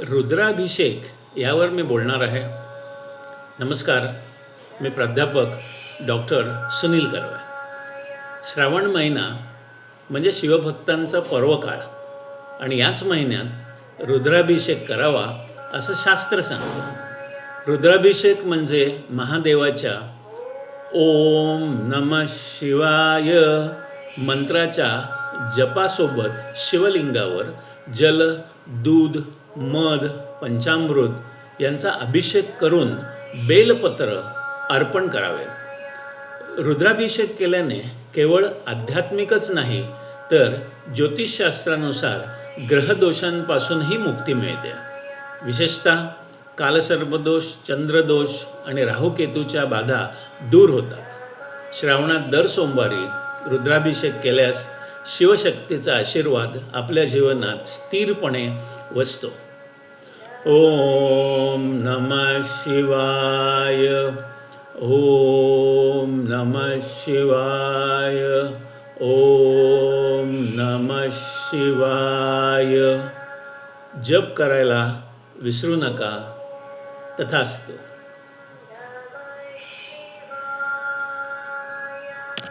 रुद्राभिषेक यावर मी बोलणार आहे. नमस्कार, मी प्राध्यापक डॉक्टर सुनील कर्वे. श्रावण महिना म्हणजे शिवभक्तांचा पर्वकाळ आणि याच महिन्यात रुद्राभिषेक करावा असं शास्त्र सांगतं. रुद्राभिषेक म्हणजे महादेवाच्या ओम नमः शिवाय मंत्राच्या जपासोबत शिवलिंगावर जल, दूध, मध, पंचामृत यांचा अभिषेक करून बेलपत्र अर्पण करावे. रुद्राभिषेक केल्याने केवळ आध्यात्मिकच नाही तर ज्योतिषशास्त्रानुसार ग्रहदोषांपासूनही मुक्ती मिळते. विशेषतः कालसर्पदोष, चंद्रदोष आणि राहुकेतूच्या बाधा दूर होतात. श्रावणात दर सोमवारी रुद्राभिषेक केल्यास शिवशक्तीचा आशीर्वाद आपल्या जीवनात स्थिरपणे वसतो. ओम नमः शिवाय, ओम नमः शिवाय, ओम नमः शिवाय. जप करायला विसरू नका. तथास्तु.